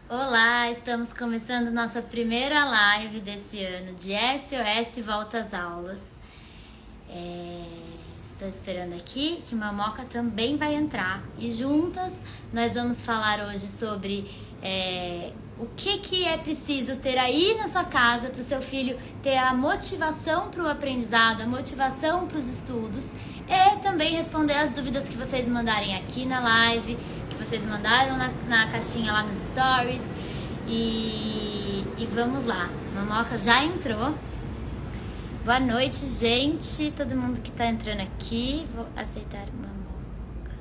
Olá, estamos começando nossa primeira live desse ano de SOS Volta às Aulas. Estou esperando aqui que Mamoca também vai entrar e juntas nós vamos falar hoje sobre o que é preciso ter aí na sua casa para o seu filho ter a motivação para o aprendizado, a motivação para os estudos e também responder as dúvidas que vocês mandarem aqui na live, que vocês mandaram na caixinha lá nos stories. E vamos lá, Mamoca já entrou. Boa noite, gente. Todo mundo que tá entrando aqui. Vou aceitar uma moca.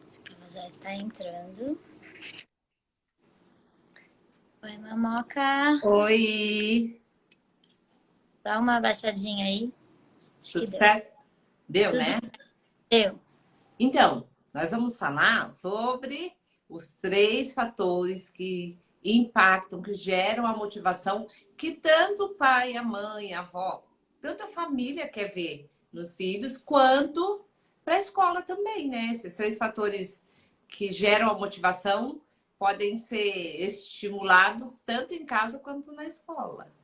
Acho que ela já está entrando. Oi, Mamoca. Oi, Dá uma baixadinha aí. Acho tudo que deu. certo? Deu, Tudo né? deu. Então, nós vamos falar sobre os 3 fatores que impactam, que geram a motivação que tanto o pai, a mãe, a avó, tanto a família quer ver nos filhos, quanto para a escola também, né? Esses 3 fatores que geram a motivação podem ser estimulados tanto em casa quanto na escola.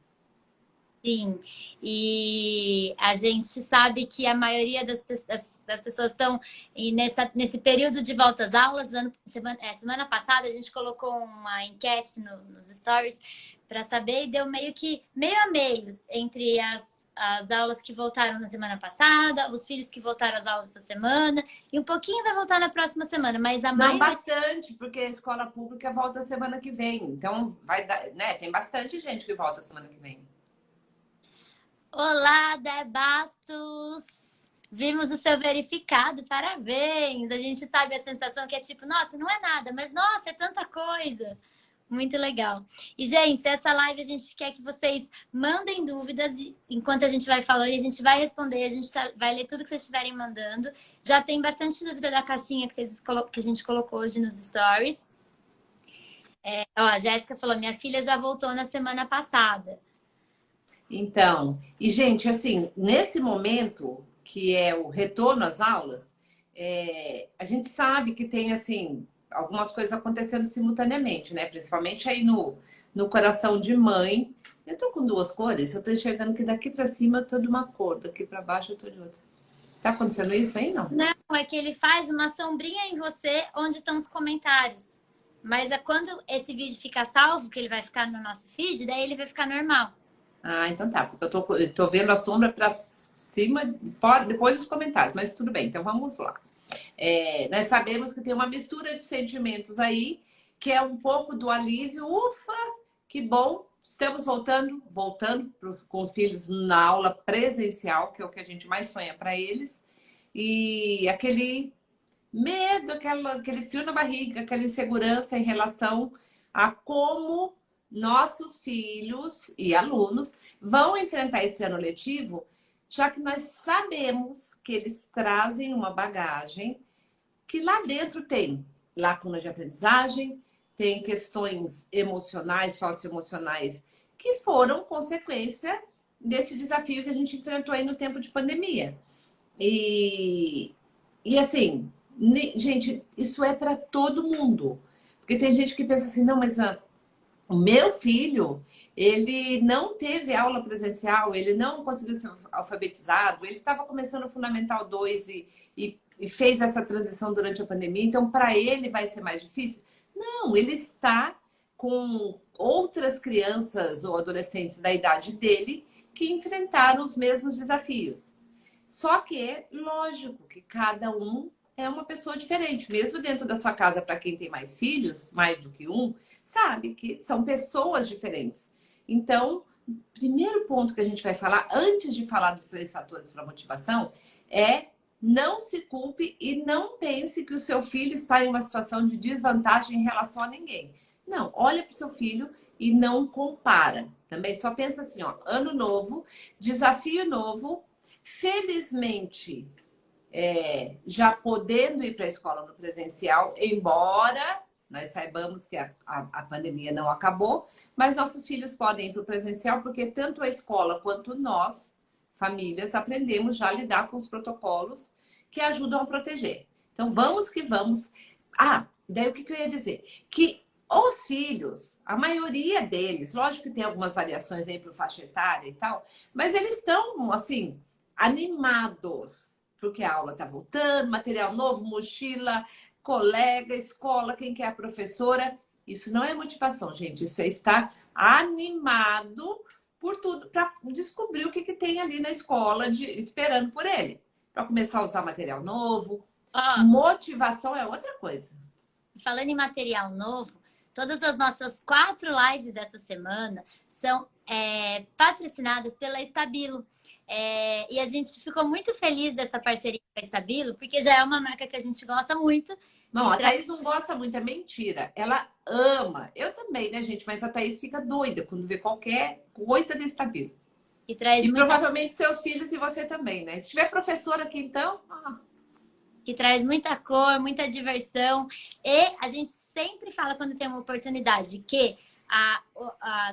Sim, e a gente sabe que a maioria das pessoas estão nesse período de volta às aulas. Semana passada a gente colocou uma enquete nos stories para saber e deu meio que meio a meio entre as aulas que voltaram na semana passada, os filhos que voltaram às aulas essa semana, e um pouquinho vai voltar na próxima semana, mas a Não maioria. bastante, porque a escola pública volta semana que vem. Então, vai dar, né? Tem bastante gente que volta semana que vem. Olá, Dé Bastos! Vimos o seu verificado, parabéns! A gente sabe a sensação que é tipo, nossa, não é nada, mas nossa, é tanta coisa! Muito legal. E, gente, essa live a gente quer que vocês mandem dúvidas enquanto a gente vai falando e a gente vai responder, vai ler tudo que vocês estiverem mandando. Já tem bastante dúvida da caixinha que a gente colocou hoje nos stories. Ó, a Jéssica falou, minha filha já voltou na semana passada. Então, e gente, assim, nesse momento que é o retorno às aulas, a gente sabe que tem, assim, algumas coisas acontecendo simultaneamente, né? Principalmente aí no coração de mãe. Eu tô com 2 cores, eu tô enxergando que daqui para cima eu tô de uma cor, daqui para baixo eu tô de outra. Tá acontecendo isso aí, não? Não, é que ele faz uma sombrinha em você onde estão os comentários. Mas é quando esse vídeo ficar salvo, que ele vai ficar no nosso feed, daí ele vai ficar normal. Ah, então tá, porque eu tô vendo a sombra para cima, fora, depois dos comentários, mas tudo bem, então vamos lá. Nós sabemos que tem uma mistura de sentimentos aí, que é um pouco do alívio, ufa, que bom, estamos voltando com os filhos na aula presencial, que é o que a gente mais sonha para eles, e aquele medo, aquele frio na barriga, aquela insegurança em relação a como nossos filhos e alunos vão enfrentar esse ano letivo, já que nós sabemos que eles trazem uma bagagem que lá dentro tem lacunas de aprendizagem, tem questões emocionais, socioemocionais, que foram consequência desse desafio que a gente enfrentou aí no tempo de pandemia. E, e assim, gente, isso é para todo mundo. Porque tem gente que pensa assim, não, mas o meu filho, ele não teve aula presencial, ele não conseguiu ser alfabetizado, ele estava começando o Fundamental 2 e fez essa transição durante a pandemia, então para ele vai ser mais difícil. Não, ele está com outras crianças ou adolescentes da idade dele que enfrentaram os mesmos desafios. Só que é lógico que cada um é uma pessoa diferente. Mesmo dentro da sua casa, para quem tem mais filhos, mais do que um, sabe que são pessoas diferentes. Então, primeiro ponto que a gente vai falar, antes de falar dos 3 fatores para motivação, é não se culpe e não pense que o seu filho está em uma situação de desvantagem em relação a ninguém. Não, olha para o seu filho e não compara. Também só pensa assim, ó, ano novo, desafio novo. Felizmente, já podendo ir para a escola no presencial, embora nós saibamos que a pandemia não acabou, mas nossos filhos podem ir para o presencial porque tanto a escola quanto nós, famílias, aprendemos já a lidar com os protocolos que ajudam a proteger. Então, vamos que vamos. Ah, daí o que eu ia dizer? Que os filhos, a maioria deles, lógico que tem algumas variações aí para faixa etária e tal, mas eles estão, assim, animados, porque a aula está voltando, material novo, mochila, colega, escola, quem quer a professora. Isso não é motivação, gente. Isso é estar animado por tudo, para descobrir o que tem ali na escola, esperando por ele. Para começar a usar material novo. Ó, Motivação é outra coisa. falando em material novo, todas as nossas 4 lives dessa semana são patrocinadas pela Estabilo. E a gente ficou muito feliz dessa parceria com a Estabilo, porque já é uma marca que a gente gosta muito. Não, a Thaís não gosta muito, é mentira. Ela ama. Eu também, né, gente? Mas a Thaís fica doida quando vê qualquer coisa da Estabilo. E traz E muita... provavelmente seus filhos e você também, né? Se tiver professora aqui, então... que traz muita cor, muita diversão. E a gente sempre fala, quando tem uma oportunidade, que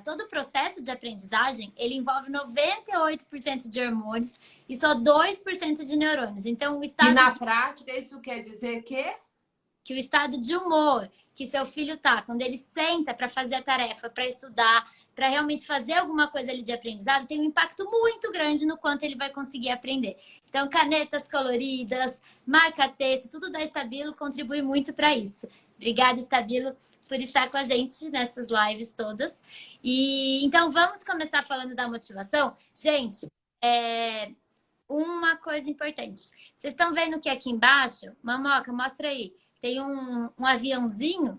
todo o processo de aprendizagem, ele envolve 98% de hormônios e só 2% de neurônios. Então, E na prática, isso quer dizer que o estado de humor que seu filho tá, quando ele senta para fazer a tarefa, para estudar, para realmente fazer alguma coisa ali de aprendizado, tem um impacto muito grande no quanto ele vai conseguir aprender. Então, canetas coloridas, marca-texto, tudo da Estabilo contribui muito para isso. Obrigada, Estabilo, por estar com a gente nessas lives todas. E então, vamos começar falando da motivação. Gente, uma coisa importante. Vocês estão vendo que aqui embaixo, Mamoca, mostra aí, tem um aviãozinho.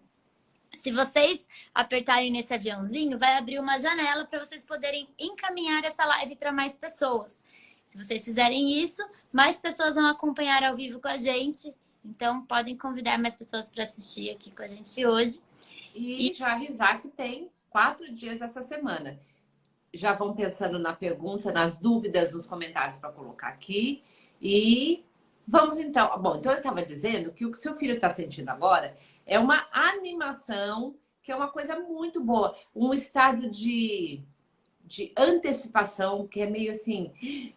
Se vocês apertarem nesse aviãozinho, vai abrir uma janela para vocês poderem encaminhar essa live para mais pessoas. Se vocês fizerem isso, mais pessoas vão acompanhar ao vivo com a gente. Então, podem convidar mais pessoas para assistir aqui com a gente hoje. E já avisar que tem 4 dias essa semana. Já vão pensando na pergunta, nas dúvidas, nos comentários para colocar aqui. E vamos então. Bom, então eu estava dizendo que o que seu filho está sentindo agora é uma animação, que é uma coisa muito boa. Um estado de antecipação, que é meio assim: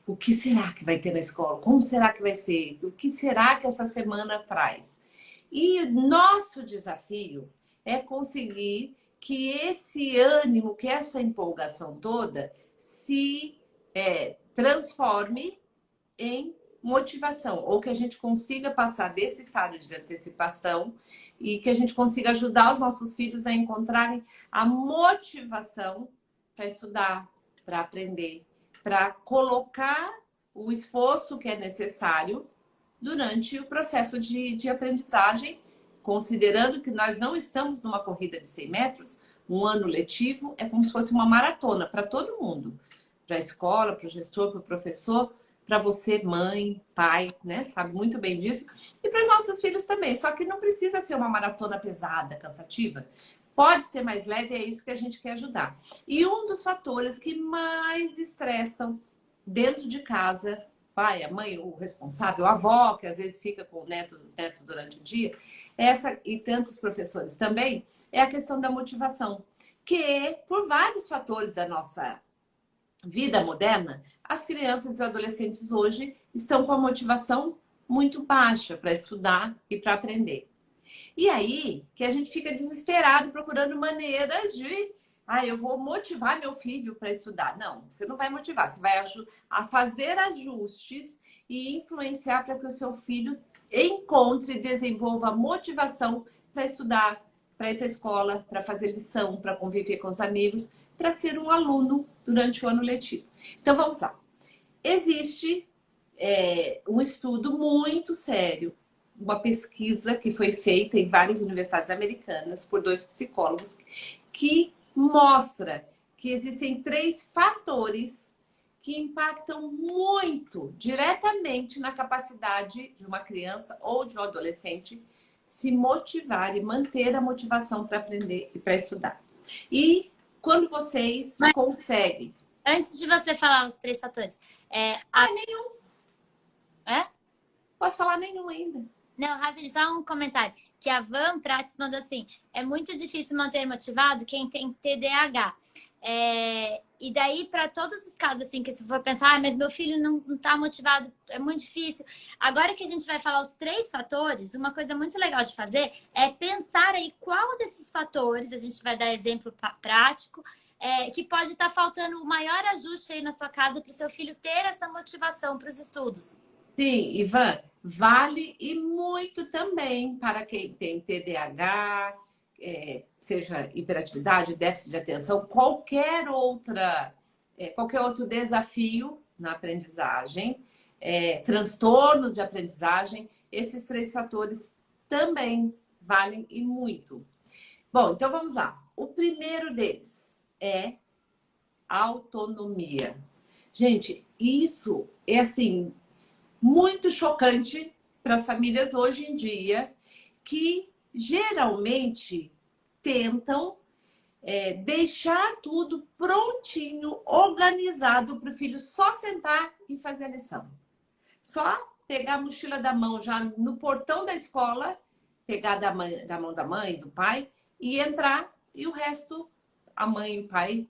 o que será que vai ter na escola? Como será que vai ser? O que será que essa semana traz? E nosso desafio é conseguir que esse ânimo, que essa empolgação toda se transforme em motivação, ou que a gente consiga passar desse estado de antecipação e que a gente consiga ajudar os nossos filhos a encontrarem a motivação para estudar, para aprender, para colocar o esforço que é necessário durante o processo de aprendizagem, considerando que nós não estamos numa corrida de 100 metros, um ano letivo é como se fosse uma maratona para todo mundo, para a escola, para o gestor, para o professor, para você, mãe, pai, né? Sabe muito bem disso. E para os nossos filhos também. Só que não precisa ser uma maratona pesada, cansativa. Pode ser mais leve, é isso que a gente quer ajudar. E um dos fatores que mais estressam dentro de casa, pai, a mãe, o responsável, a avó, que às vezes fica com os netos durante o dia, e tantos professores também, é a questão da motivação. Que por vários fatores da nossa vida moderna, as crianças e adolescentes hoje estão com a motivação muito baixa para estudar e para aprender. E aí que a gente fica desesperado procurando maneiras de... eu vou motivar meu filho para estudar. Não, você não vai motivar. Você vai fazer ajustes e influenciar para que o seu filho encontre e desenvolva motivação para estudar, para ir para a escola, para fazer lição, para conviver com os amigos, para ser um aluno durante o ano letivo. Então, vamos lá. Existe um estudo muito sério, uma pesquisa que foi feita em várias universidades americanas por 2 psicólogos, que mostra que existem 3 fatores que impactam muito diretamente na capacidade de uma criança ou de um adolescente se motivar e manter a motivação para aprender e para estudar. E quando vocês conseguem... Antes de você falar os 3 fatores... nenhum. É? Posso falar nenhum ainda. Não, rapidinho, só um comentário. Que a Van Prates mandou assim: é muito difícil manter motivado quem tem TDAH. E daí, para todos os casos, assim, que se for pensar, mas meu filho não tá motivado, é muito difícil. Agora que a gente vai falar os 3 fatores, uma coisa muito legal de fazer é pensar aí qual desses fatores, a gente vai dar exemplo prático, que pode estar faltando o maior ajuste aí na sua casa para o seu filho ter essa motivação para os estudos. Sim, Ivan, vale e muito também para quem tem TDAH, seja hiperatividade, déficit de atenção, qualquer outro desafio na aprendizagem, transtorno de aprendizagem, esses 3 fatores também valem e muito. Bom, então vamos lá. O primeiro deles é autonomia. Gente, isso é assim muito chocante para as famílias hoje em dia, que geralmente tentam deixar tudo prontinho, organizado para o filho só sentar e fazer a lição. Só pegar a mochila da mão já no portão da escola, pegar da mão da mãe, do pai e entrar, e o resto, a mãe e o pai,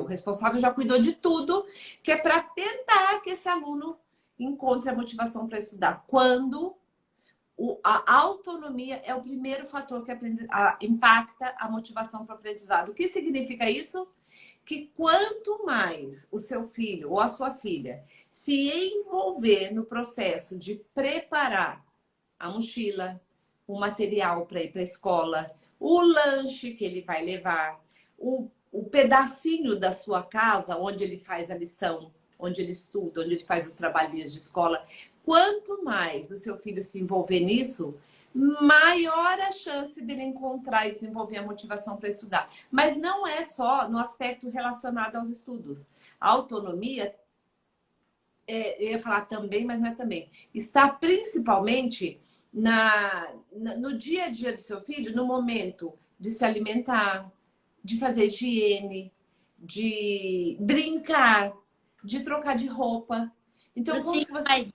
o responsável já cuidou de tudo, que é para tentar que esse aluno encontre a motivação para estudar. Quando a autonomia é o primeiro fator que impacta a motivação para o aprendizado. O que significa isso? Que quanto mais o seu filho ou a sua filha se envolver no processo de preparar a mochila, o material para ir para a escola, o lanche que ele vai levar, o pedacinho da sua casa onde ele faz a lição, onde ele estuda, onde ele faz os trabalhinhos de escola. Quanto mais o seu filho se envolver nisso, maior a chance dele encontrar e desenvolver a motivação para estudar. Mas não é só no aspecto relacionado aos estudos. A autonomia, eu ia falar também, mas não é também, está principalmente no dia a dia do seu filho, no momento de se alimentar, de fazer higiene, de brincar, de trocar de roupa. Então, como que você...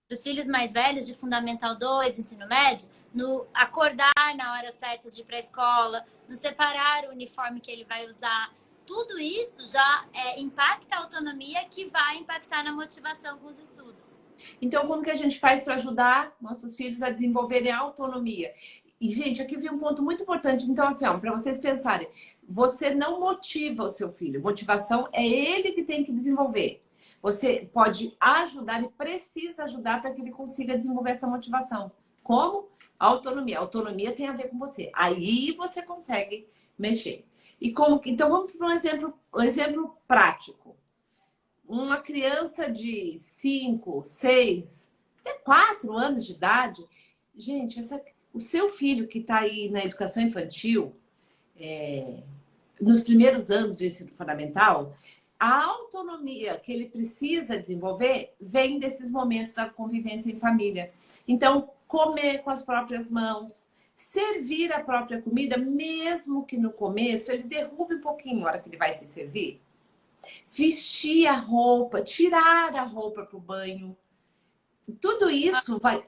Para os filhos mais velhos de Fundamental 2, ensino médio, no acordar na hora certa de ir para a escola, no separar o uniforme que ele vai usar, tudo isso já impacta a autonomia, que vai impactar na motivação com os estudos. Então, como que a gente faz para ajudar nossos filhos a desenvolverem a autonomia? E, gente, aqui vem um ponto muito importante. Então, assim, para vocês pensarem, você não motiva o seu filho. Motivação é ele que tem que desenvolver. Você pode ajudar e precisa ajudar para que ele consiga desenvolver essa motivação. Como? Autonomia. Autonomia tem a ver com você. Aí você consegue mexer. E como? Então, vamos para um exemplo prático. Uma criança de 5, 6, até 4 anos de idade. Gente, o seu filho que está aí na educação infantil, nos primeiros anos do ensino fundamental, a autonomia que ele precisa desenvolver vem desses momentos da convivência em família. Então, comer com as próprias mãos, servir a própria comida, mesmo que no começo ele derrube um pouquinho na hora que ele vai se servir. Vestir a roupa, tirar a roupa para o banho. Tudo isso vai...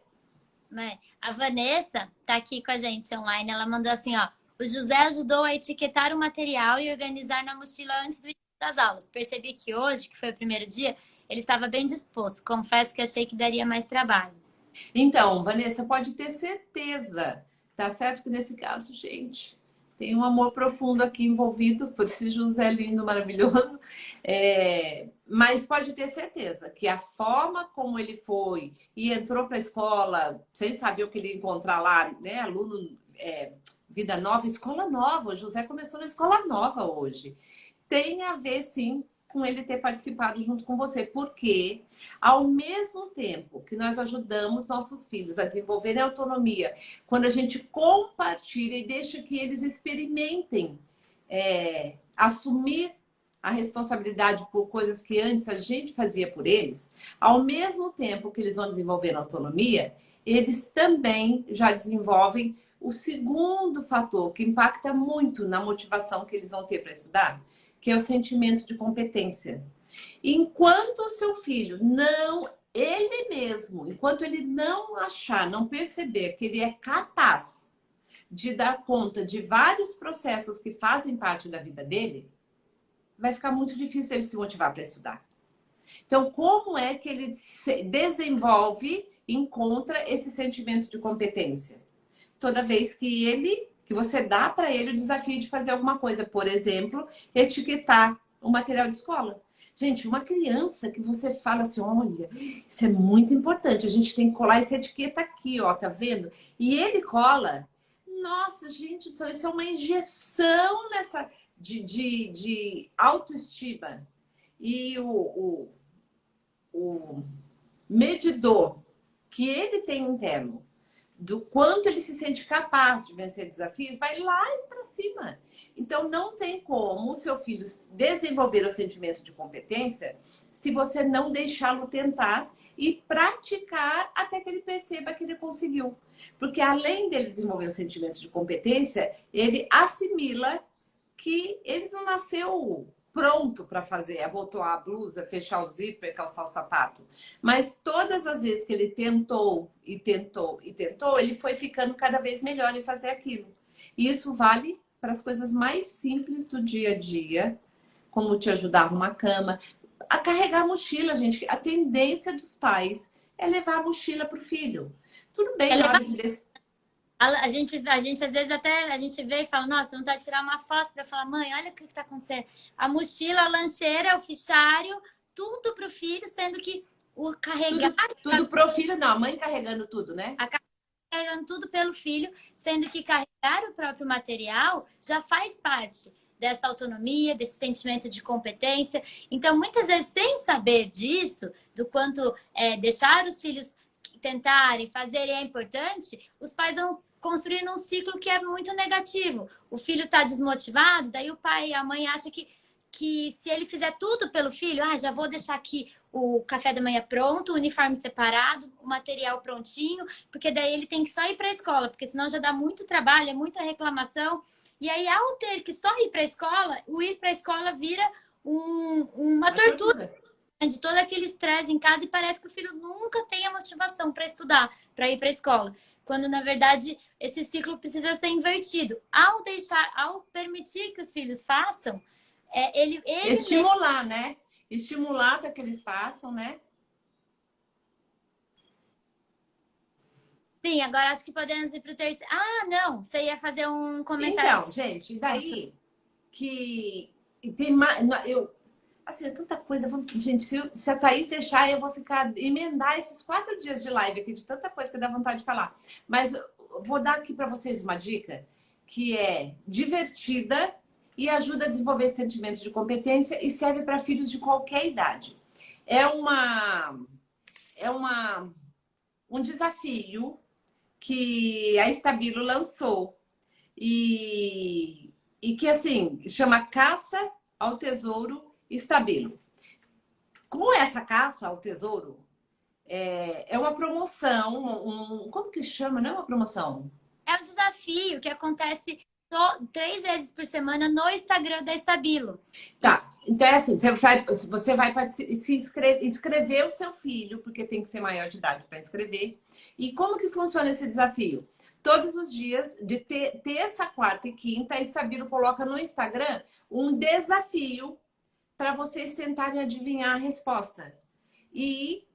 A Vanessa tá aqui com a gente online. Ela mandou assim, ó: o José ajudou a etiquetar o material e organizar na mochila antes do das aulas. Percebi que hoje, que foi o primeiro dia, ele estava bem disposto. Confesso que achei que daria mais trabalho. Então, Vanessa, pode ter certeza. Tá certo que nesse caso, gente, tem um amor profundo aqui envolvido por esse José lindo, maravilhoso. Mas pode ter certeza que a forma como ele foi e entrou para a escola, sem saber o que ele ia encontrar lá, né? Aluno, vida nova, escola nova. O José começou na escola nova hoje. Tem a ver, sim, com ele ter participado junto com você. Porque, ao mesmo tempo que nós ajudamos nossos filhos a desenvolverem autonomia, quando a gente compartilha e deixa que eles experimentem assumir a responsabilidade por coisas que antes a gente fazia por eles, ao mesmo tempo que eles vão desenvolver autonomia, eles também já desenvolvem o segundo fator que impacta muito na motivação que eles vão ter para estudar, que é o sentimento de competência. Enquanto o seu filho ele mesmo, enquanto ele não achar, não perceber que ele é capaz de dar conta de vários processos que fazem parte da vida dele, vai ficar muito difícil ele se motivar para estudar. Então, como é que ele desenvolve, encontra esse sentimento de competência? Toda vez que você dá para ele o desafio de fazer alguma coisa. Por exemplo, etiquetar o material de escola. Gente, uma criança que você fala assim, olha, isso é muito importante, a gente tem que colar essa etiqueta aqui, ó, tá vendo? E ele cola. Nossa, gente, isso é uma injeção de autoestima. E o medidor que ele tem interno do quanto ele se sente capaz de vencer desafios, vai lá e para cima. Então, não tem como o seu filho desenvolver o sentimento de competência se você não deixá-lo tentar e praticar até que ele perceba que ele conseguiu. Porque além dele desenvolver o sentimento de competência, ele assimila que ele não nasceu pronto para fazer, abotoar a blusa, fechar o zíper, calçar o sapato. Mas todas as vezes que ele tentou e tentou e tentou, ele foi ficando cada vez melhor em fazer aquilo. E isso vale para as coisas mais simples do dia a dia, como te ajudar a arrumar a cama, a carregar a mochila, gente. A tendência dos pais é levar a mochila para o filho. Tudo bem, na hora de a gente às vezes até a gente vê e fala, nossa, não tá tirar uma foto para falar, mãe, olha o que tá acontecendo. A mochila, a lancheira, o fichário, tudo pro filho, sendo que o carregar... Tudo pro filho, não. A mãe carregando tudo, né? Carregando tudo pelo filho, sendo que carregar o próprio material já faz parte dessa autonomia, desse sentimento de competência. Então, muitas vezes, sem saber disso, do quanto deixar os filhos tentarem, fazerem é importante, os pais vão construir um ciclo que é muito negativo. O filho está desmotivado, daí o pai e a mãe acham que se ele fizer tudo pelo filho, já vou deixar aqui o café da manhã pronto, o uniforme separado, o material prontinho, porque daí ele tem que só ir para a escola, porque senão já dá muito trabalho, é muita reclamação. E aí, ao ter que só ir para a escola, o ir para a escola vira uma tortura de todo aquele estresse em casa e parece que o filho nunca tem a motivação para estudar, para ir para a escola. Quando, na verdade, esse ciclo precisa ser invertido. Ao permitir que os filhos façam, ele estimular, né? Estimular para que eles façam, né? Sim, agora acho que podemos ir para o terceiro. Não, você ia fazer um comentário. Então, gente, daí que tem mais. Assim, é tanta coisa. Gente, se a Thaís deixar, eu vou emendar esses 4 dias de live aqui, de tanta coisa que dá vontade de falar. Mas vou dar aqui para vocês uma dica que é divertida e ajuda a desenvolver sentimentos de competência e serve para filhos de qualquer idade. É um desafio que a Stabilo lançou e que, assim, chama Caça ao Tesouro Stabilo. Com essa caça ao tesouro, é uma promoção, como que chama? Não é uma promoção? É um desafio que acontece 3 vezes por semana no Instagram da Stabilo. Tá, então é assim, você vai inscrever o seu filho, porque tem que ser maior de idade para inscrever. E como que funciona esse desafio? Todos os dias, de terça, quarta e quinta, a Stabilo coloca no Instagram um desafio para vocês tentarem adivinhar a resposta. E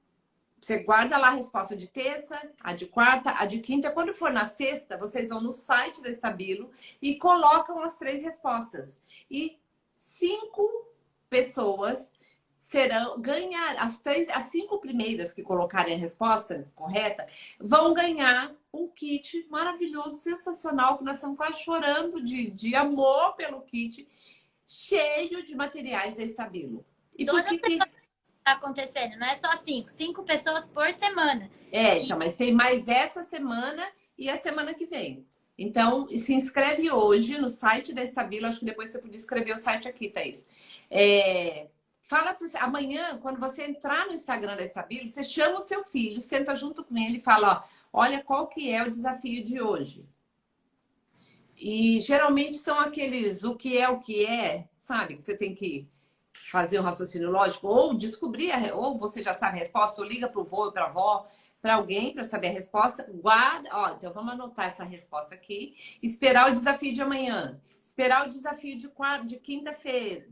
você guarda lá a resposta de terça, a de quarta, a de quinta. Quando for na sexta, vocês vão no site da Stabilo e colocam as 3 respostas. E 5 pessoas ganhar as 5 primeiras que colocarem a resposta correta vão ganhar um kit maravilhoso, sensacional, que nós estamos quase chorando de amor pelo kit, cheio de materiais da Stabilo. E todas as pessoas que está acontecendo, não é só 5 pessoas por semana. Então, mas tem mais essa semana e a semana que vem. Então, se inscreve hoje no site da Stabilo. Acho que depois você podia escrever o site aqui, Thaís. Fala amanhã, quando você entrar no Instagram da Stabilo, você chama o seu filho, senta junto com ele e fala, olha qual que é o desafio de hoje. E geralmente são aqueles o que é, sabe? Que você tem que fazer um raciocínio lógico, ou descobrir, ou você já sabe a resposta, ou liga para o vô ou para a avó, para alguém para saber a resposta. Guarda, ó, então vamos anotar essa resposta aqui. Esperar o desafio de amanhã. Esperar o desafio de quinta-feira,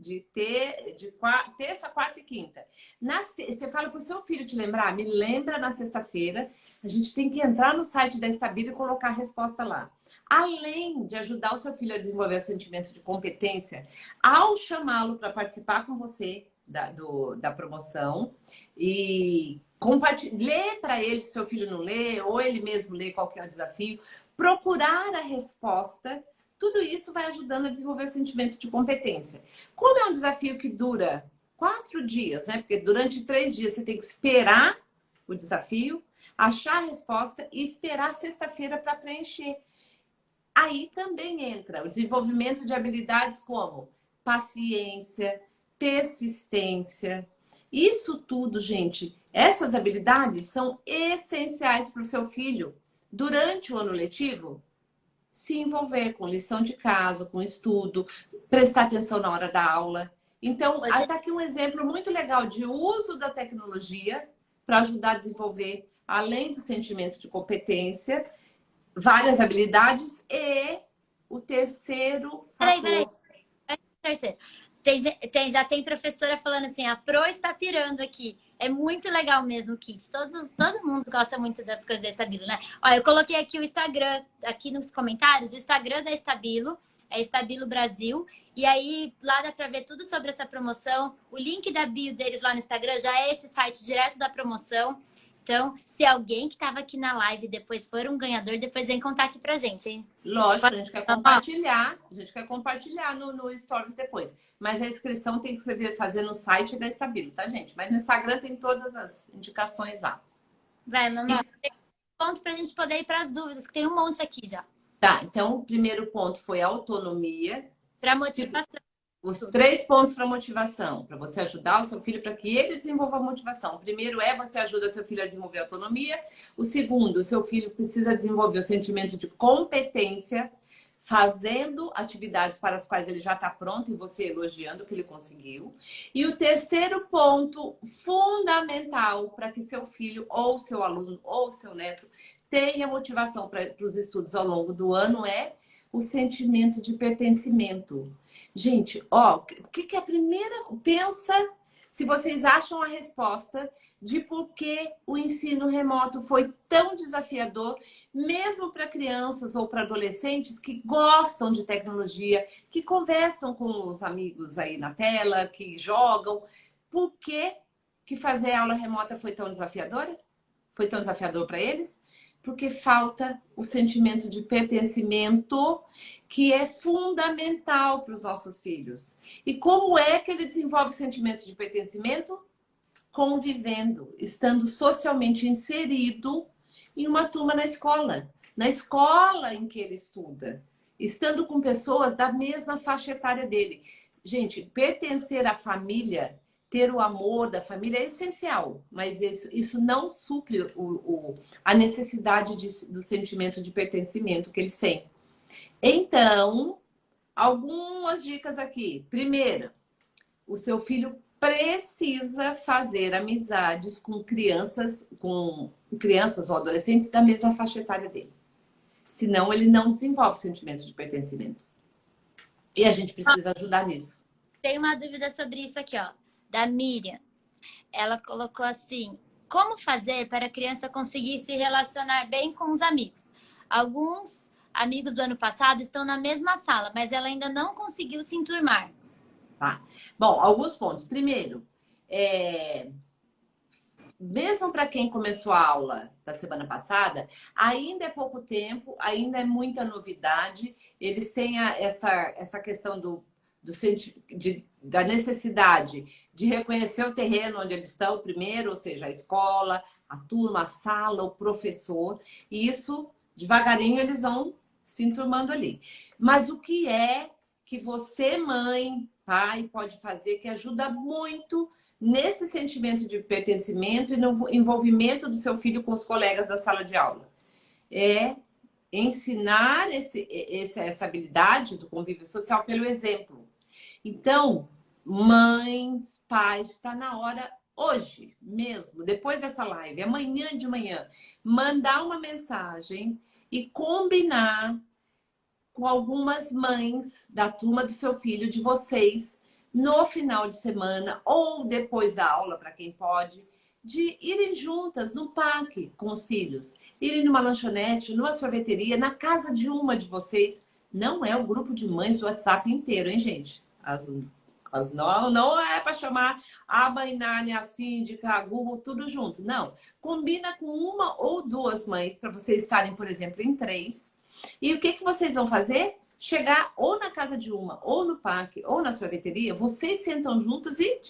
terça, quarta e quinta. Você fala para o seu filho te lembrar, me lembra na sexta-feira. A gente tem que entrar no site da Estabilo e colocar a resposta lá. Além de ajudar o seu filho a desenvolver sentimentos de competência, ao chamá-lo para participar com você da promoção e ler para ele, se seu filho não lê, ou ele mesmo lê qual que é o desafio, procurar a resposta. Tudo isso vai ajudando a desenvolver o sentimento de competência. Como é um desafio que dura 4 dias, né? Porque durante 3 dias você tem que esperar o desafio, achar a resposta e esperar sexta-feira para preencher. Aí também entra o desenvolvimento de habilidades como paciência, persistência. Isso tudo, gente, essas habilidades são essenciais para o seu filho durante o ano letivo se envolver com lição de casa, com estudo, prestar atenção na hora da aula. Então, está aqui um exemplo muito legal de uso da tecnologia para ajudar a desenvolver, além do sentimento de competência, várias habilidades e o terceiro fator... Peraí. Terceiro. Já tem professora falando assim, a Pro está pirando aqui. É muito legal mesmo o kit. Todo mundo gosta muito das coisas da Estabilo, né? Olha, eu coloquei aqui o Instagram, aqui nos comentários, o Instagram da Estabilo, é Estabilo Brasil. E aí, lá dá pra ver tudo sobre essa promoção. O link da bio deles lá no Instagram já é esse site direto da promoção. Então, se alguém que estava aqui na live depois for um ganhador, depois vem contar aqui pra gente, hein? Lógico, a gente quer compartilhar. A gente quer compartilhar no Stories depois. Mas a inscrição tem que fazer no site da Estabilo, tá, gente? Mas no Instagram tem todas as indicações lá. Vai, mamãe. Tem ponto pra gente poder ir para as dúvidas, que tem um monte aqui já. Tá, então o primeiro ponto foi a autonomia. Para motivação. Os 3 pontos para motivação, para você ajudar o seu filho para que ele desenvolva a motivação. O primeiro é você ajuda seu filho a desenvolver a autonomia. O segundo, o seu filho precisa desenvolver o sentimento de competência, fazendo atividades para as quais ele já está pronto e você elogiando que ele conseguiu. E o terceiro ponto fundamental para que seu filho ou seu aluno ou seu neto tenha motivação para os estudos ao longo do ano é o sentimento de pertencimento. Gente, ó, o que é a primeira... Pensa se vocês acham a resposta de por que o ensino remoto foi tão desafiador, mesmo para crianças ou para adolescentes que gostam de tecnologia, que conversam com os amigos aí na tela, que jogam. Por que fazer aula remota foi tão desafiadora? Foi tão desafiador para eles? Porque falta o sentimento de pertencimento, que é fundamental para os nossos filhos. E como é que ele desenvolve o sentimento de pertencimento? Convivendo, estando socialmente inserido em uma turma na escola em que ele estuda, estando com pessoas da mesma faixa etária dele. Gente, pertencer à família, ter o amor da família é essencial, mas isso não supre a necessidade do sentimento de pertencimento que eles têm. Então, algumas dicas aqui. Primeiro, o seu filho precisa fazer amizades com crianças ou adolescentes da mesma faixa etária dele. Senão, ele não desenvolve sentimento de pertencimento. E a gente precisa ajudar nisso. Tem uma dúvida sobre isso aqui, ó. Da Miriam. Ela colocou assim: como fazer para a criança conseguir se relacionar bem com os amigos? Alguns amigos do ano passado estão na mesma sala, mas ela ainda não conseguiu se enturmar. Tá. Bom, alguns pontos. Primeiro, mesmo para quem começou a aula da semana passada, ainda é pouco tempo, ainda é muita novidade. Eles têm essa questão da necessidade de reconhecer o terreno onde eles estão primeiro, ou seja, a escola, a turma, a sala, o professor. E isso, devagarinho, eles vão se enturmando ali. Mas o que é que você, mãe, pai, pode fazer que ajuda muito nesse sentimento de pertencimento e no envolvimento do seu filho com os colegas da sala de aula? É ensinar essa habilidade do convívio social pelo exemplo. Então, mães, pais, está na hora hoje mesmo, depois dessa live, amanhã de manhã, mandar uma mensagem e combinar com algumas mães da turma do seu filho, de vocês, no final de semana ou depois da aula, para quem pode, de irem juntas no parque com os filhos, irem numa lanchonete, numa sorveteria, na casa de uma de vocês. Não é o grupo de mães do WhatsApp inteiro, hein, gente? Não é para chamar a mãe Nani, a síndica, a Google, tudo junto. Não. Combina com uma ou duas mães, para vocês estarem, por exemplo, em 3. E o que vocês vão fazer? Chegar ou na casa de uma, ou no parque, ou na sorveteria, vocês sentam juntas e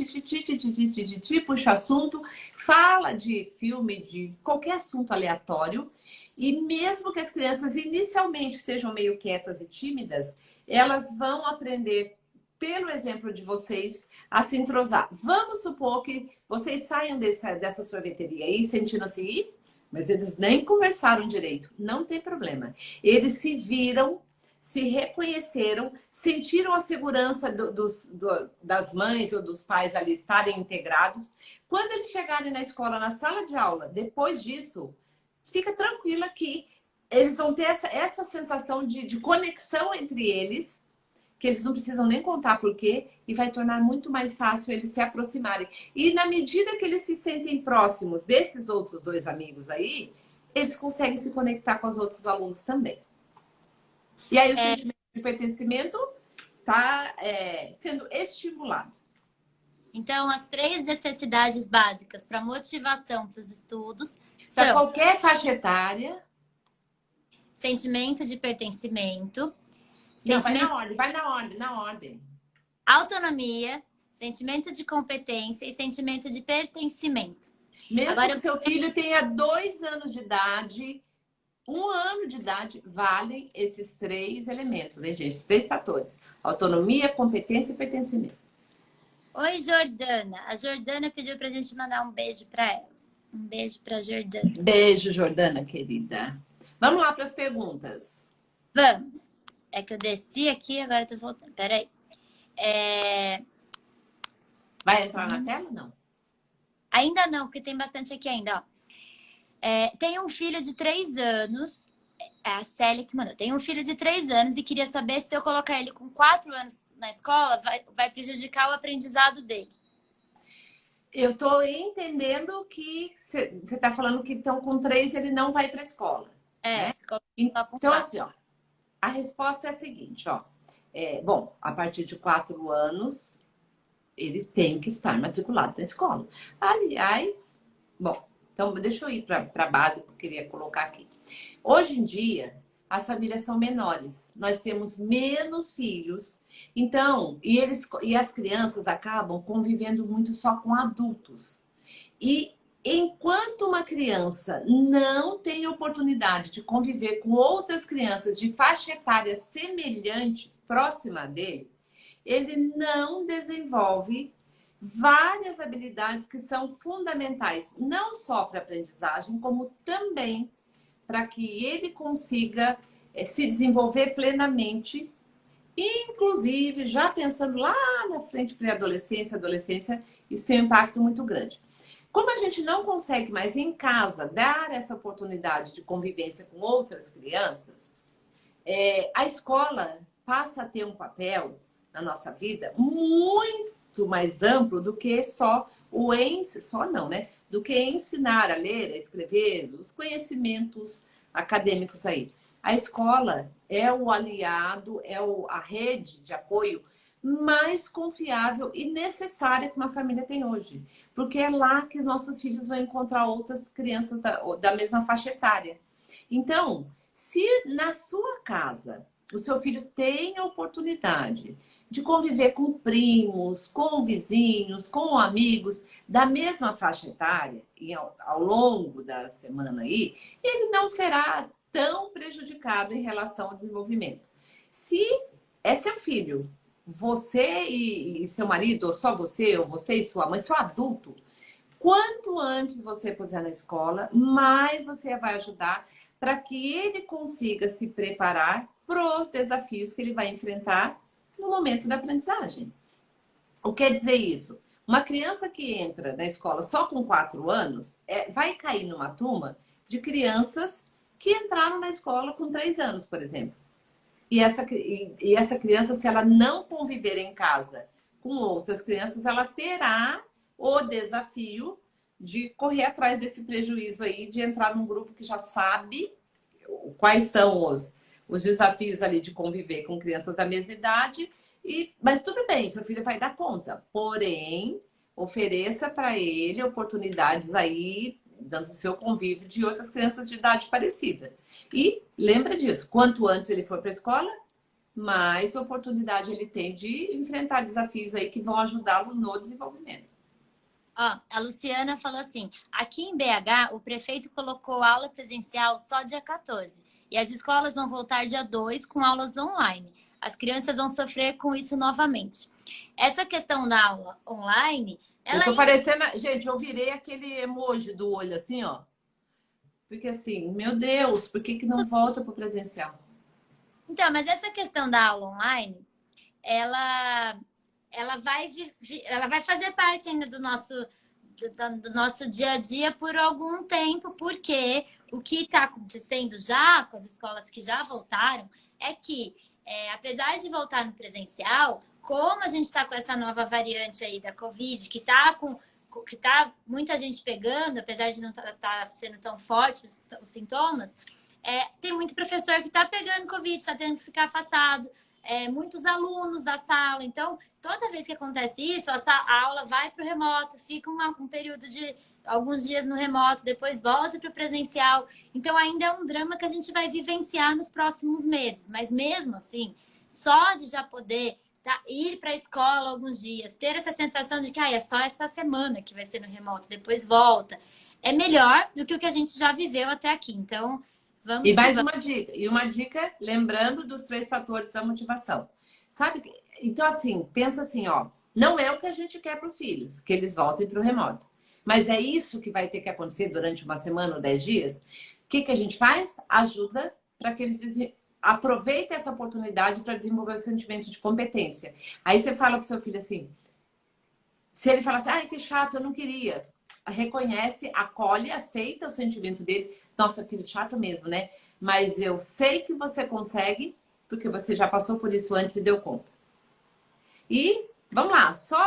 puxa assunto, fala de filme, de qualquer assunto aleatório. E mesmo que as crianças inicialmente sejam meio quietas e tímidas, elas vão aprender, pelo exemplo de vocês, a se entrosar. Vamos supor que vocês saiam dessa sorveteria aí, sentindo-se ir, mas eles nem conversaram direito. Não tem problema. Eles se viram, se reconheceram, sentiram a segurança das mães ou dos pais ali estarem integrados. Quando eles chegarem na escola, na sala de aula, depois disso, fica tranquila que eles vão ter essa sensação de conexão entre eles, que eles não precisam nem contar por quê, e vai tornar muito mais fácil eles se aproximarem. E na medida que eles se sentem próximos desses outros 2 amigos aí, eles conseguem se conectar com os outros alunos também. E aí o sentimento de pertencimento está sendo estimulado. Então, as 3 necessidades básicas para motivação para os estudos Para são qualquer faixa etária. Sentimento de pertencimento. Não, vai na ordem. Autonomia, sentimento de competência e sentimento de pertencimento. Mesmo agora, que o seu filho tenha 2 anos de idade, 1 ano de idade, valem esses 3 elementos, hein, gente? Esses 3 fatores. Autonomia, competência e pertencimento. Oi, Jordana. A Jordana pediu pra gente mandar um beijo pra ela. Um beijo pra Jordana. Beijo, Jordana, querida. Vamos lá para as perguntas. Vamos. É que eu desci aqui, agora eu tô voltando. Peraí. Vai entrar na tela ou não? Ainda não, porque tem bastante aqui ainda, ó. Tem um filho de 3 anos. É a Célia que mandou. Tem um filho de 3 anos e queria saber se eu colocar ele com 4 anos na escola, vai prejudicar o aprendizado dele. Eu tô entendendo que você tá falando que então com 3 ele não vai para a escola. Né? Então, assim, ó. A resposta é a seguinte, ó. Bom, a partir de 4 anos, ele tem que estar matriculado na escola. Aliás, bom, então deixa eu ir para a base que eu queria colocar aqui. Hoje em dia, as famílias são menores. Nós temos menos filhos. Então, e as crianças acabam convivendo muito só com adultos. E enquanto uma criança não tem oportunidade de conviver com outras crianças de faixa etária semelhante, próxima dele, ele não desenvolve várias habilidades que são fundamentais, não só para a aprendizagem, como também para que ele consiga se desenvolver plenamente, inclusive já pensando lá na frente, pré-adolescência, adolescência, isso tem um impacto muito grande. Como a gente não consegue mais em casa dar essa oportunidade de convivência com outras crianças, a escola passa a ter um papel na nossa vida muito mais amplo do que só do que ensinar a ler, a escrever, os conhecimentos acadêmicos aí. A escola é o aliado, a rede de apoio mais confiável e necessária que uma família tem hoje. Porque é lá que os nossos filhos vão encontrar outras crianças da mesma faixa etária. Então, se na sua casa o seu filho tem a oportunidade de conviver com primos, com vizinhos, com amigos da mesma faixa etária, e ao longo da semana aí, ele não será tão prejudicado em relação ao desenvolvimento. Se é seu filho, você e seu marido, ou só você, ou você e sua mãe, só adulto, quanto antes você puser na escola, mais você vai ajudar para que ele consiga se preparar para os desafios que ele vai enfrentar no momento da aprendizagem. O que quer dizer isso? Uma criança que entra na escola só com 4 anos vai cair numa turma de crianças que entraram na escola com 3 anos, por exemplo. E essa criança, se ela não conviver em casa com outras crianças, ela terá o desafio de correr atrás desse prejuízo aí, de entrar num grupo que já sabe quais são os desafios ali de conviver com crianças da mesma idade. Mas tudo bem, seu filho vai dar conta. Porém, ofereça para ele oportunidades aí, dando o seu convívio de outras crianças de idade parecida. E lembra disso, quanto antes ele for para a escola, mais oportunidade ele tem de enfrentar desafios aí que vão ajudá-lo no desenvolvimento. Ó, a Luciana falou assim: aqui em BH, o prefeito colocou aula presencial só dia 14 e as escolas vão voltar dia 2 com aulas online. As crianças vão sofrer com isso novamente. Essa questão da aula online, Eu ela tô parecendo. Gente, eu virei aquele emoji do olho assim, ó. Porque assim, meu Deus, por que não volta pro presencial? Então, mas essa questão da aula online, ela, ela vai fazer parte ainda do nosso dia a dia por algum tempo, porque o que está acontecendo já com as escolas que já voltaram é que, apesar de voltar no presencial, como a gente está com essa nova variante aí da Covid, que tá muita gente pegando, apesar de não tá sendo tão forte os sintomas, tem muito professor que está pegando Covid, está tendo que ficar afastado, muitos alunos da sala. Então, toda vez que acontece isso, a aula vai para o remoto, fica um período de alguns dias no remoto, depois volta para o presencial. Então, ainda é um drama que a gente vai vivenciar nos próximos meses. Mas mesmo assim, só de já poder ir para a escola alguns dias, ter essa sensação de que é só essa semana que vai ser no remoto, depois volta, é melhor do que o que a gente já viveu até aqui. Então, vamos E mais vamos. uma dica, lembrando dos 3 fatores da motivação. Sabe? Então, assim, pensa assim, ó. Não é o que a gente quer para os filhos, que eles voltem para o remoto. Mas é isso que vai ter que acontecer durante uma semana ou 10 dias. O que a gente faz? Ajuda para que eles aproveitem essa oportunidade para desenvolver o sentimento de competência. Aí você fala para o seu filho assim, se ele falar assim, ai, que chato, eu não queria. Reconhece, acolhe, aceita o sentimento dele. Nossa, filho, chato mesmo, né? Mas eu sei que você consegue, porque você já passou por isso antes e deu conta. E vamos lá, só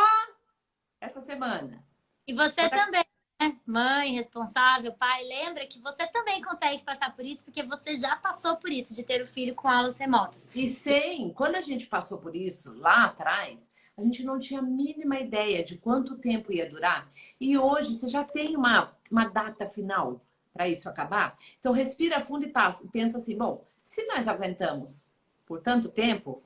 essa semana. E você também, né? Mãe, responsável, pai, lembra que você também consegue passar por isso, porque você já passou por isso, de ter o filho com aulas remotas. E quando a gente passou por isso lá atrás, a gente não tinha a mínima ideia de quanto tempo ia durar. E hoje você já tem uma data final para isso acabar. Então respira fundo e pensa assim, bom, se nós aguentamos por tanto tempo,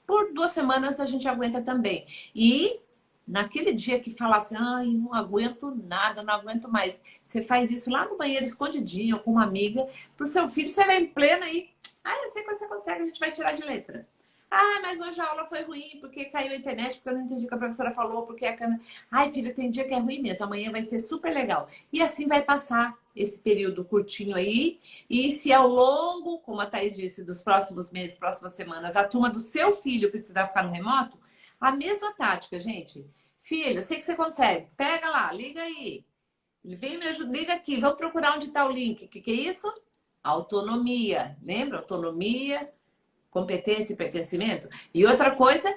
por 2 semanas a gente aguenta também. E naquele dia que fala assim, ai, não aguento nada, não aguento mais. Você faz isso lá no banheiro escondidinho com uma amiga, pro seu filho, você vai em plena aí. Ah, eu sei que você consegue, a gente vai tirar de letra. Ah, mas hoje a aula foi ruim, porque caiu a internet, porque eu não entendi o que a professora falou, porque a câmera... Ai, filho, tem dia que é ruim mesmo, amanhã vai ser super legal. E assim vai passar esse período curtinho aí. E se ao longo, como a Thaís disse, dos próximos meses, próximas semanas, a turma do seu filho precisar ficar no remoto, a mesma tática, gente. Filho, eu sei que você consegue. Pega lá, liga aí. Vem me ajudar, liga aqui. Vamos procurar onde está o link. O que é isso? Autonomia. Lembra? Autonomia, competência e pertencimento. E outra coisa,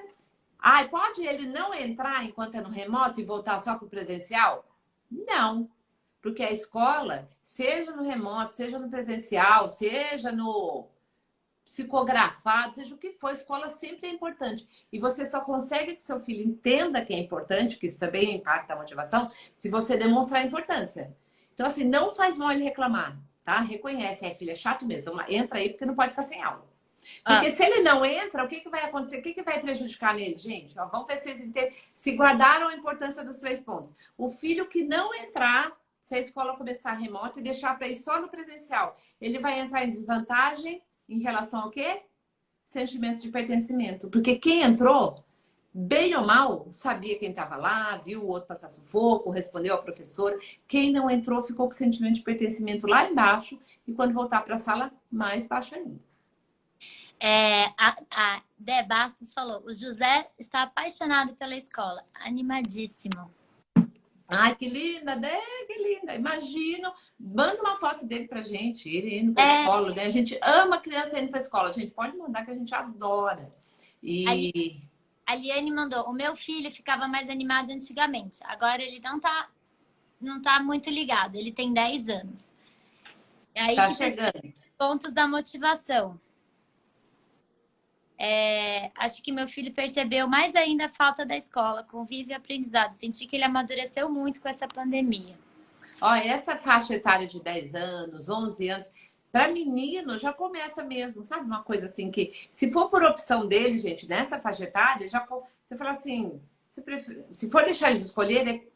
pode ele não entrar enquanto é no remoto e voltar só para o presencial? Não. Porque a escola, seja no remoto, seja no presencial, seja no psicografado, seja o que for, a escola sempre é importante. E você só consegue que seu filho entenda que é importante, que isso também impacta a motivação, se você demonstrar a importância. Então, assim, não faz mal ele reclamar, tá? Reconhece, filho, é chato mesmo. Vamos lá, entra aí porque não pode ficar sem aula. Porque se ele não entra, o que vai acontecer? O que vai prejudicar nele, gente? Ó, vamos ver se vocês se guardaram a importância dos 3 pontos. O filho que não entrar, se a escola começar remoto e deixar para ir só no presencial, ele vai entrar em desvantagem em relação ao quê? Sentimento de pertencimento. Porque quem entrou, bem ou mal, sabia quem estava lá, viu o outro passar sufoco, respondeu ao professor. Quem não entrou ficou com sentimento de pertencimento lá embaixo e quando voltar para a sala, mais baixo ainda. A Dé Bastos falou, o José está apaixonado pela escola, animadíssimo. Ai, que linda, né? Que linda. Imagino. Manda uma foto dele pra gente, ele indo pra É, escola, né? A gente ama a criança indo pra escola. A gente pode mandar que a gente adora. a Li- E a Liane mandou, o meu filho ficava mais animado antigamente, agora ele não tá muito ligado, ele tem 10 anos. É aí tá que precisa chegando. pontos da motivação. Acho que meu filho percebeu mais ainda a falta da escola, convívio e aprendizado. Senti que ele amadureceu muito com essa pandemia. Ó, essa faixa etária de 10 anos, 11 anos, para menino já começa mesmo, sabe? Uma coisa assim que, se for por opção dele, gente, nessa faixa etária, você fala assim, se for deixar eles escolherem,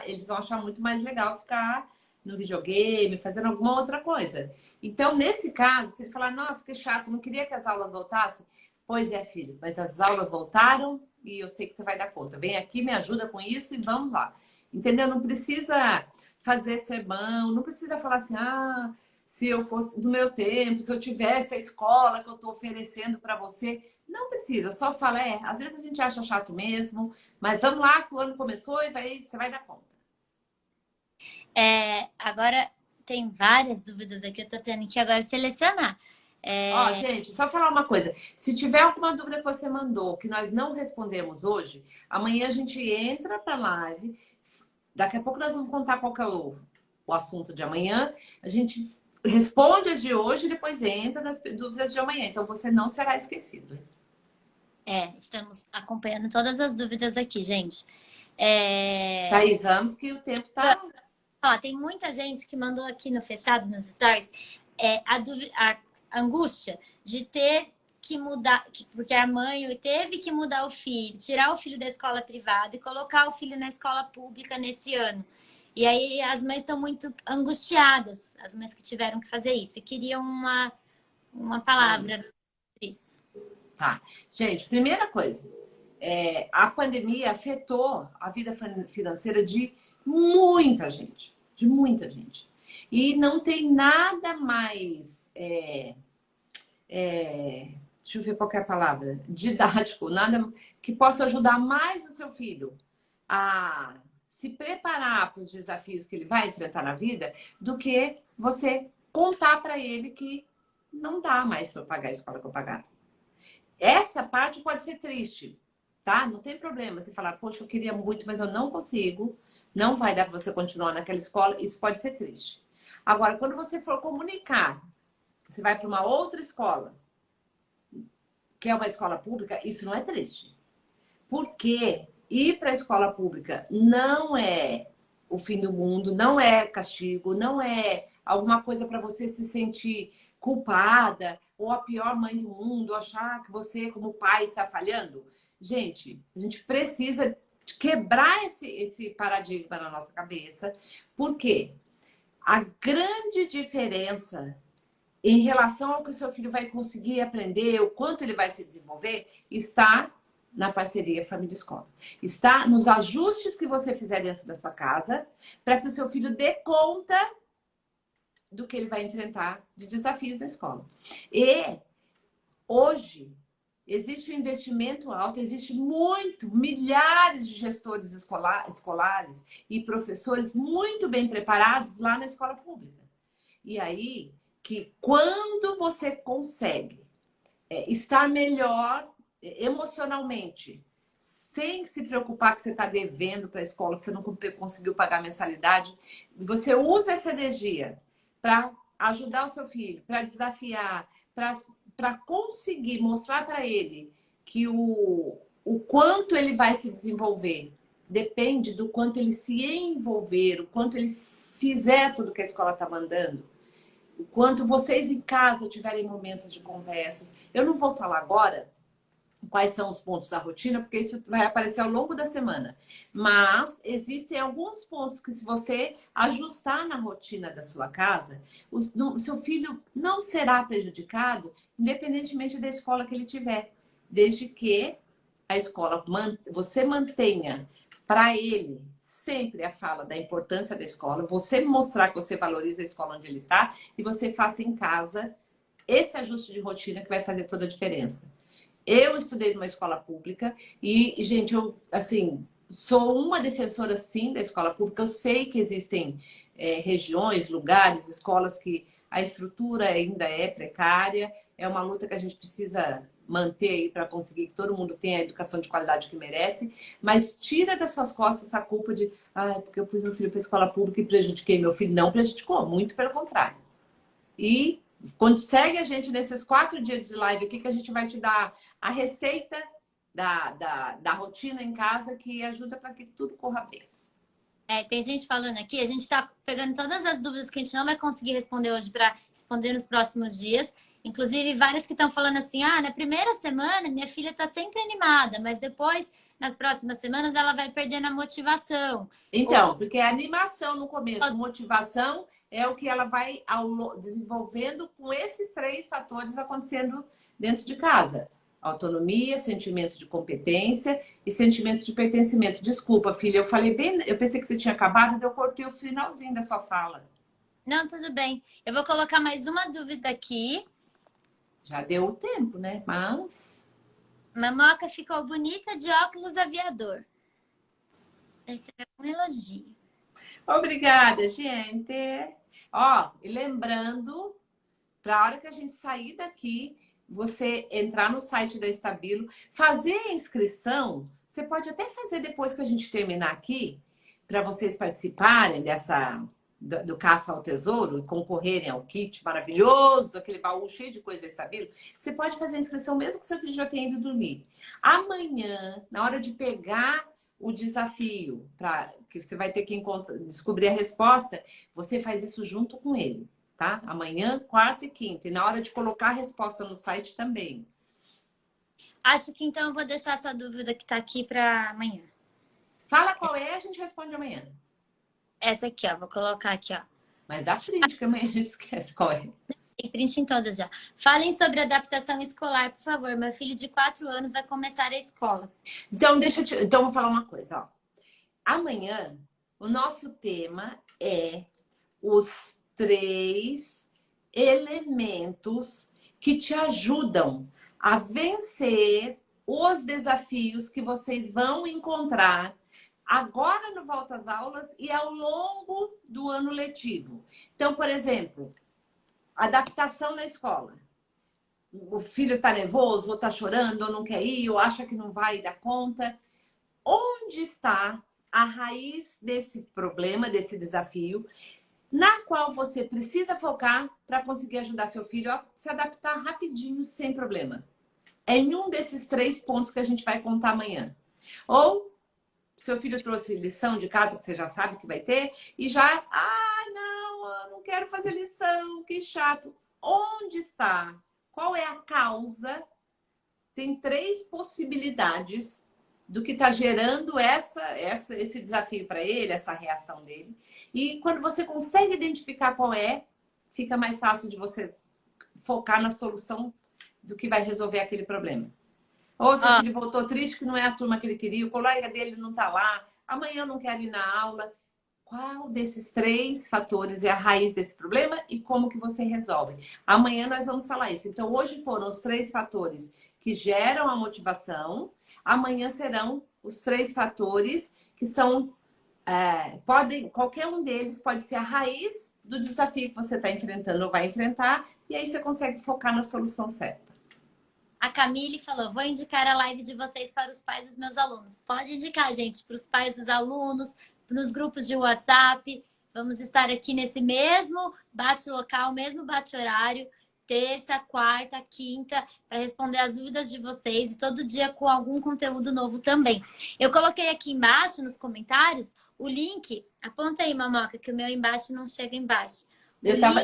eles vão achar muito mais legal ficar no videogame, fazendo alguma outra coisa. Então, nesse caso, se ele falar, nossa, que chato, não queria que as aulas voltassem. Pois é, filho, mas as aulas voltaram e eu sei que você vai dar conta. Vem aqui, me ajuda com isso e vamos lá. Entendeu? Não precisa fazer sermão, não precisa falar assim, ah, se eu fosse do meu tempo, se eu tivesse a escola que eu estou oferecendo para você. Não precisa, só fala, às vezes a gente acha chato mesmo, mas vamos lá que o ano começou e você vai dar conta. Agora tem várias dúvidas aqui, eu tô tendo que agora selecionar. Ó, É, gente, só falar uma coisa. Se tiver alguma dúvida que você mandou que nós não respondemos hoje, amanhã a gente entra para a live. Daqui a pouco nós vamos contar qual que é o assunto de amanhã. A gente responde as de hoje e depois entra nas dúvidas de amanhã. Então você não será esquecido. Hein? estamos acompanhando todas as dúvidas aqui, gente. Thaís, vamos que o tempo tá. Ó, tem muita gente que mandou aqui no fechado, nos stories, a angústia de ter que mudar, porque a mãe teve que mudar o filho, tirar o filho da escola privada e colocar o filho na escola pública nesse ano. E aí as mães estão muito angustiadas, as mães que tiveram que fazer isso, e queriam uma palavra sobre isso. Tá. Gente, primeira coisa, a pandemia afetou a vida financeira de muita gente. De muita gente. E não tem nada mais. Deixa eu ver qual que é a palavra. Didático, nada que possa ajudar mais o seu filho a se preparar para os desafios que ele vai enfrentar na vida do que você contar para ele que não dá mais para eu pagar a escola que eu pagava. Essa parte pode ser triste, tá? Não tem problema você falar, poxa, eu queria muito, mas eu não consigo. Não vai dar para você continuar naquela escola. Isso pode ser triste. Agora, quando você for comunicar, você vai para uma outra escola, que é uma escola pública, isso não é triste. Porque ir para a escola pública não é o fim do mundo, não é castigo, não é alguma coisa para você se sentir culpada ou a pior mãe do mundo, achar que você, como pai, está falhando. Gente, a gente precisa quebrar esse paradigma na nossa cabeça, porque a grande diferença em relação ao que o seu filho vai conseguir aprender, o quanto ele vai se desenvolver, está na parceria família-escola. Está nos ajustes que você fizer dentro da sua casa para que o seu filho dê conta do que ele vai enfrentar de desafios na escola. E hoje existe um investimento alto, existe milhares de gestores escolares e professores muito bem preparados lá na escola pública. E aí, que quando você consegue estar melhor emocionalmente, sem se preocupar que você está devendo para a escola, que você não conseguiu pagar a mensalidade, você usa essa energia para ajudar o seu filho, para desafiar, para conseguir mostrar para ele que o quanto ele vai se desenvolver depende do quanto ele se envolver, o quanto ele fizer tudo que a escola está mandando. O quanto vocês em casa tiverem momentos de conversas. Eu não vou falar agora quais são os pontos da rotina, porque isso vai aparecer ao longo da semana. Mas existem alguns pontos que, se você ajustar na rotina da sua casa, o seu filho não será prejudicado, independentemente da escola que ele tiver. Desde que a escola, você mantenha para ele sempre a fala da importância da escola, você mostrar que você valoriza a escola onde ele está e você faça em casa esse ajuste de rotina que vai fazer toda a diferença. Eu estudei numa escola pública e, gente, eu, assim, sou uma defensora, sim, da escola pública. Eu sei que existem regiões, lugares, escolas que a estrutura ainda é precária. É uma luta que a gente precisa manter aí para conseguir que todo mundo tenha a educação de qualidade que merece. Mas tira das suas costas essa culpa de porque eu pus meu filho para a escola pública e prejudiquei meu filho. Não prejudicou, muito pelo contrário. E quando segue a gente nesses 4 dias de live aqui, que a gente vai te dar a receita da rotina em casa que ajuda para que tudo corra bem. Tem gente falando aqui, a gente está pegando todas as dúvidas que a gente não vai conseguir responder hoje para responder nos próximos dias. Inclusive, vários que estão falando assim, na primeira semana minha filha está sempre animada, mas depois, nas próximas semanas, ela vai perdendo a motivação. Então, porque a animação no começo, motivação é o que ela vai desenvolvendo com esses 3 fatores acontecendo dentro de casa. Autonomia, sentimento de competência e sentimento de pertencimento. Desculpa, filha, eu falei bem, eu pensei que você tinha acabado, então eu cortei o finalzinho da sua fala. Não, tudo bem. Eu vou colocar mais uma dúvida aqui. Já deu o tempo, né? Mas... Mamoca ficou bonita de óculos aviador. Esse é um elogio. Obrigada, gente. Ó, e lembrando, para a hora que a gente sair daqui, você entrar no site da Estabilo, fazer a inscrição. Você pode até fazer depois que a gente terminar aqui, para vocês participarem do caça ao tesouro e concorrerem ao kit maravilhoso, aquele baú cheio de coisa Estabilo. Você pode fazer a inscrição mesmo que seu filho já tenha ido dormir. Amanhã, na hora de pegar o desafio, que você vai ter que descobrir a resposta, você faz isso junto com ele. Tá? Amanhã, quarta e quinta. E na hora de colocar a resposta no site também. Acho que então eu vou deixar essa dúvida que tá aqui para amanhã. Fala qual é, a gente responde amanhã. Essa aqui, ó. Vou colocar aqui, ó. Mas dá print, que amanhã a gente esquece qual é. Tem print em todas já. Falem sobre adaptação escolar, por favor. Meu filho de 4 anos vai começar a escola. Então, então vou falar uma coisa, ó. Amanhã, o nosso tema é os 3 elementos que te ajudam a vencer os desafios que vocês vão encontrar agora no Volta às Aulas e ao longo do ano letivo. Então, por exemplo, adaptação na escola. O filho está nervoso, ou está chorando, ou não quer ir, ou acha que não vai dar conta. Onde está a raiz desse problema, desse desafio, na qual você precisa focar para conseguir ajudar seu filho a se adaptar rapidinho, sem problema? É em um desses 3 pontos que a gente vai contar amanhã. Ou seu filho trouxe lição de casa, que você já sabe que vai ter, e já, não, eu não quero fazer lição, que chato. Onde está? Qual é a causa? Tem 3 possibilidades do que está gerando esse desafio para ele, essa reação dele. E quando você consegue identificar qual é, fica mais fácil de você focar na solução do que vai resolver aquele problema. Ou seu filho voltou triste, que não é a turma que ele queria, o colega dele não está lá, amanhã eu não quero ir na aula. Qual desses 3 fatores é a raiz desse problema e como que você resolve? Amanhã nós vamos falar isso. Então, hoje foram os 3 fatores que geram a motivação. Amanhã serão os 3 fatores que são... qualquer um deles pode ser a raiz do desafio que você está enfrentando ou vai enfrentar. E aí você consegue focar na solução certa. A Camille falou, vou indicar a live de vocês para os pais dos meus alunos. Pode indicar, gente, para os pais dos alunos, nos grupos de WhatsApp. Vamos estar aqui nesse mesmo bate-local, mesmo bate-horário, terça, quarta, quinta, para responder as dúvidas de vocês e todo dia com algum conteúdo novo também. Eu coloquei aqui embaixo, nos comentários, o link. Aponta aí, Mamoca, que o meu embaixo não chega embaixo.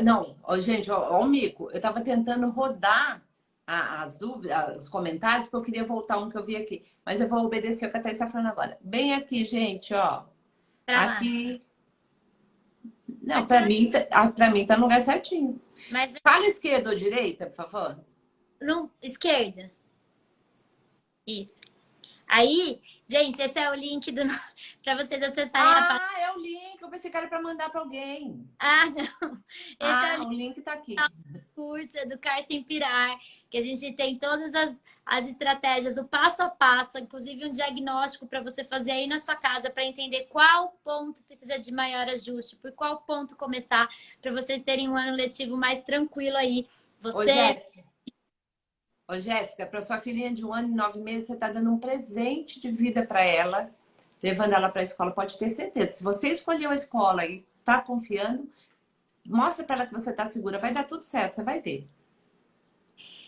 Não, gente, ó, o mico. Eu estava tentando rodar as dúvidas, os comentários, porque eu queria voltar um que eu vi aqui. Mas eu vou obedecer o que a Thaís está falando agora. Bem aqui, gente, ó. Aqui. Não, para mim tá no lugar certinho. Mas... Fala esquerda ou direita, por favor. Esquerda. Isso. Aí, gente, esse é o link para vocês acessarem a página. Ah, é o link. Eu pensei que era para mandar para alguém. Ah, não. Esse é o Ah, link o link tá aqui. do curso Educar Sem Pirar, que a gente tem todas as estratégias, o passo a passo, inclusive um diagnóstico para você fazer aí na sua casa, para entender qual ponto precisa de maior ajuste, por qual ponto começar, para vocês terem um ano letivo mais tranquilo aí. Ô, Vocês. Jéssica. Ô, Jéssica, para sua filhinha de 1 ano e 9 meses, você está dando um presente de vida para ela, levando ela para a escola, pode ter certeza. Se você escolheu a escola e está confiando, mostra para ela que você está segura. Vai dar tudo certo, você vai ver.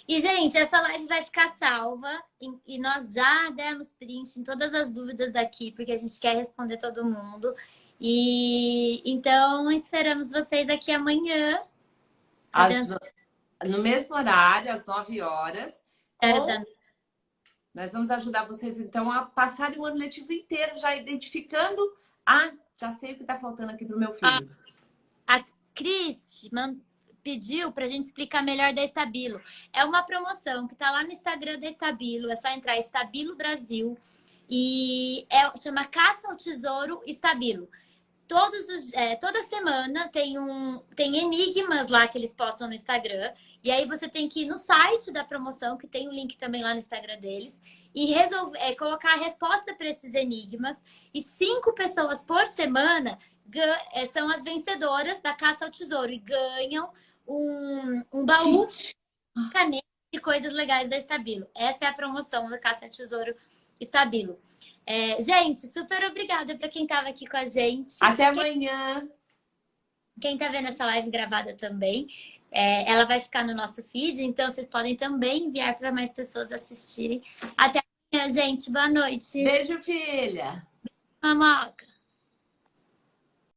E, gente, essa live vai ficar salva e nós já demos print em todas as dúvidas daqui, porque a gente quer responder todo mundo. E então esperamos vocês aqui amanhã. Às- no mesmo horário, às 9 horas. Com... Nós vamos ajudar vocês, então, a passarem o ano letivo inteiro já identificando. Ah, já sei o que está faltando aqui para o meu filho. A Cris pediu para a gente explicar melhor da Estabilo. É uma promoção que está lá no Instagram da Estabilo. É só entrar Estabilo Brasil e chama Caça ao Tesouro Estabilo. Toda semana tem enigmas lá que eles postam no Instagram. E aí você tem que ir no site da promoção, que tem o link também lá no Instagram deles, e colocar a resposta para esses enigmas. E 5 pessoas por semana são as vencedoras da Caça ao Tesouro e ganham um baú, caneta e coisas legais da Estabilo. Essa é a promoção da Caça ao Tesouro Estabilo. Gente, super obrigada para quem estava aqui com a gente. Até amanhã. Quem está vendo essa live gravada também, ela vai ficar no nosso feed, então vocês podem também enviar para mais pessoas assistirem. Até amanhã, gente. Boa noite. Beijo, filha. Mamoca.